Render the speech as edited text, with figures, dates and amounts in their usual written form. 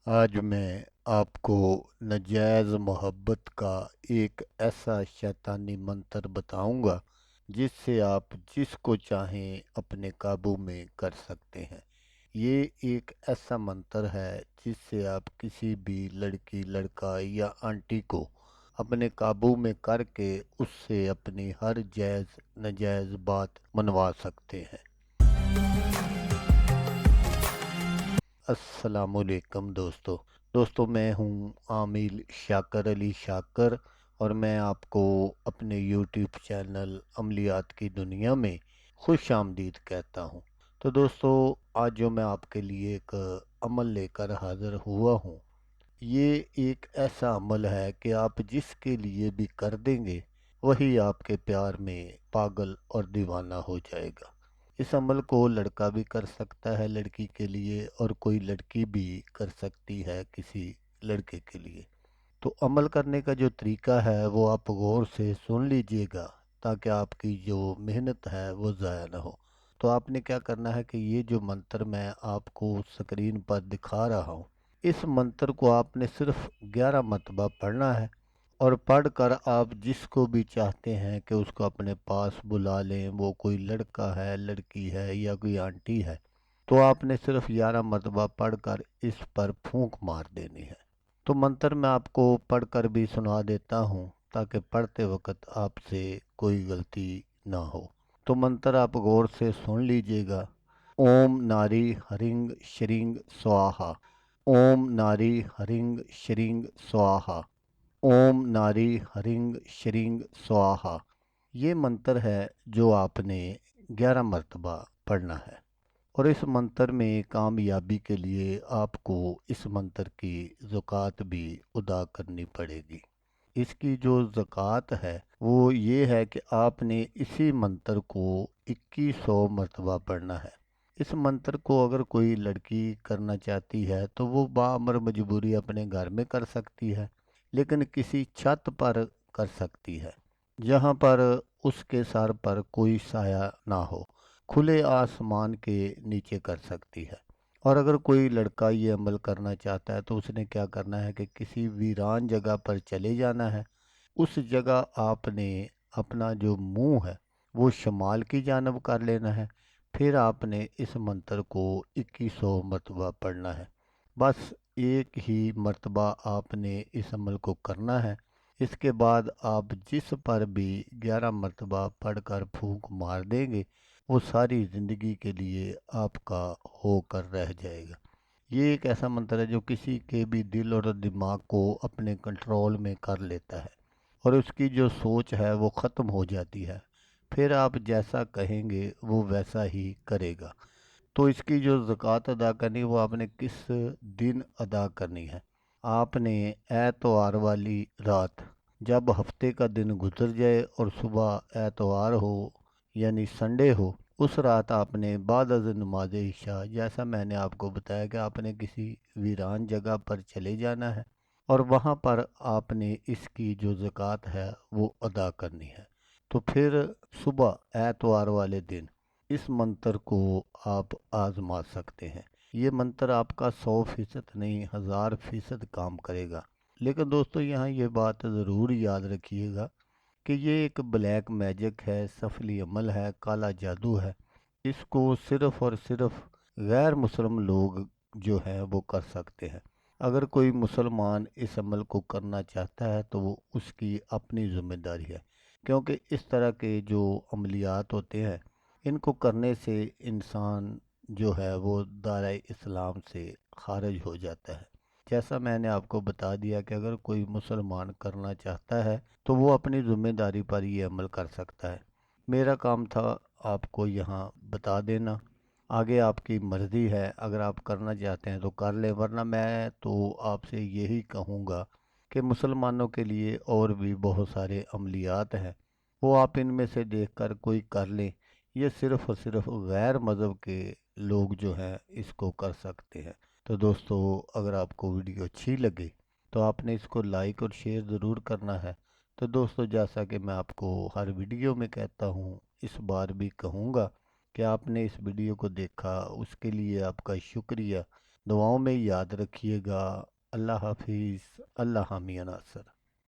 आज मैं आपको नाजायज़ मोहब्बत का एक ऐसा शैतानी मंत्र बताऊंगा जिससे आप जिसको चाहें अपने काबू में कर सकते हैं। ये एक ऐसा मंत्र है जिससे आप किसी भी लड़की, लड़का या आंटी को अपने काबू में करके उससे अपनी हर जायज़ नाजायज़ बात मनवा सकते हैं। अस्सलामुअलैकुम दोस्तों, मैं हूं आमिल शाकर अली शाकर और मैं आपको अपने यूट्यूब चैनल अमलियात की दुनिया में खुश आमदीद कहता हूं। तो दोस्तों, आज जो मैं आपके लिए एक अमल लेकर हाज़िर हुआ हूं, ये एक ऐसा अमल है कि आप जिसके लिए भी कर देंगे वही आपके प्यार में पागल और दीवाना हो जाएगा। इस अमल को लड़का भी कर सकता है लड़की के लिए, और कोई लड़की भी कर सकती है किसी लड़के के लिए। तो अमल करने का जो तरीका है वो आप गौर से सुन लीजिएगा, ताकि आपकी जो मेहनत है वो ज़ाया ना हो। तो आपने क्या करना है कि ये जो मंत्र मैं आपको स्क्रीन पर दिखा रहा हूँ, इस मंत्र को आपने सिर्फ 11 मरतबा पढ़ना है। और पढ़कर आप जिसको भी चाहते हैं कि उसको अपने पास बुला लें, वो कोई लड़का है, लड़की है या कोई आंटी है, तो आपने सिर्फ 11 मरतबा पढ़कर इस पर फूंक मार देनी है। तो मंत्र मैं आपको पढ़कर भी सुना देता हूँ ताकि पढ़ते वक्त आपसे कोई गलती ना हो। तो मंत्र आप गौर से सुन लीजिएगा। ओम नारी हरिंग श्रींग स्वाहा। ओम नारी हरिंग श्रींग स्वाहा। ओम नारी हरिंग श्रींग स्वाहा। ये मंत्र है जो आपने 11 मरतबा पढ़ना है। और इस मंत्र में कामयाबी के लिए आपको इस मंत्र की ज़कात भी अदा करनी पड़ेगी। इसकी जो ज़कात है वो ये है कि आपने इसी मंत्र को 2100 मरतबा पढ़ना है। इस मंत्र को अगर कोई लड़की करना चाहती है तो वो बाअमर मजबूरी अपने घर में कर सकती है, लेकिन किसी छत पर कर सकती है जहाँ पर उसके सर पर कोई साया ना हो, खुले आसमान के नीचे कर सकती है। और अगर कोई लड़का ये अमल करना चाहता है तो उसने क्या करना है कि किसी वीरान जगह पर चले जाना है। उस जगह आपने अपना जो मुंह है वो शमाल की जानब कर लेना है। फिर आपने इस मंत्र को 2100 मरतबा पढ़ना है। बस एक ही मर्तबा आपने इस अमल को करना है। इसके बाद आप जिस पर भी 11 मरतबा पढ़कर फूंक मार देंगे वो सारी ज़िंदगी के लिए आपका होकर रह जाएगा। ये एक ऐसा मंत्र है जो किसी के भी दिल और दिमाग को अपने कंट्रोल में कर लेता है और उसकी जो सोच है वो ख़त्म हो जाती है। फिर आप जैसा कहेंगे वो वैसा ही करेगा। तो इसकी जो ज़कात अदा करनी है वो आपने किस दिन अदा करनी है। आपने एतवार वाली रात, जब हफ्ते का दिन गुजर जाए और सुबह एतवार हो यानी संडे हो, उस रात आपने बाद अज़ नमाज इशा, जैसा मैंने आपको बताया कि आपने किसी वीरान जगह पर चले जाना है और वहाँ पर आपने इसकी जो ज़कात है वो अदा करनी है। तो फिर सुबह एतवार वाले दिन इस मंत्र को आप आजमा सकते हैं। ये मंत्र आपका 100% नहीं 1000% काम करेगा। लेकिन दोस्तों, यहाँ ये बात ज़रूर याद रखिएगा कि ये एक ब्लैक मैजिक है, सफली अमल है, काला जादू है। इसको सिर्फ़ और सिर्फ़ गैर मुसलमान लोग जो हैं वो कर सकते हैं। अगर कोई मुसलमान इस अमल को करना चाहता है तो वो उसकी अपनी ज़िम्मेदारी है, क्योंकि इस तरह के जो अमलियात होते हैं इनको करने से इंसान जो है वो दायरे इस्लाम से खारिज हो जाता है। जैसा मैंने आपको बता दिया कि अगर कोई मुसलमान करना चाहता है तो वो अपनी ज़िम्मेदारी पर ये अमल कर सकता है। मेरा काम था आपको यहाँ बता देना। आगे आपकी मर्ज़ी है, अगर आप करना चाहते हैं तो कर लें, वरना मैं तो आपसे यही कहूँगा कि मुसलमानों के लिए और भी बहुत सारे अमलियात हैं, वो आप इनमें से देखकर कोई कर लें। ये सिर्फ़ और सिर्फ गैर मज़हब के लोग जो हैं इसको कर सकते हैं। तो दोस्तों, अगर आपको वीडियो अच्छी लगे तो आपने इसको लाइक और शेयर ज़रूर करना है। तो दोस्तों, जैसा कि मैं आपको हर वीडियो में कहता हूँ, इस बार भी कहूँगा कि आपने इस वीडियो को देखा उसके लिए आपका शुक्रिया। دعاؤں میں یاد رکھیے گا۔ اللہ حافظ۔ اللہ حامی ناصر۔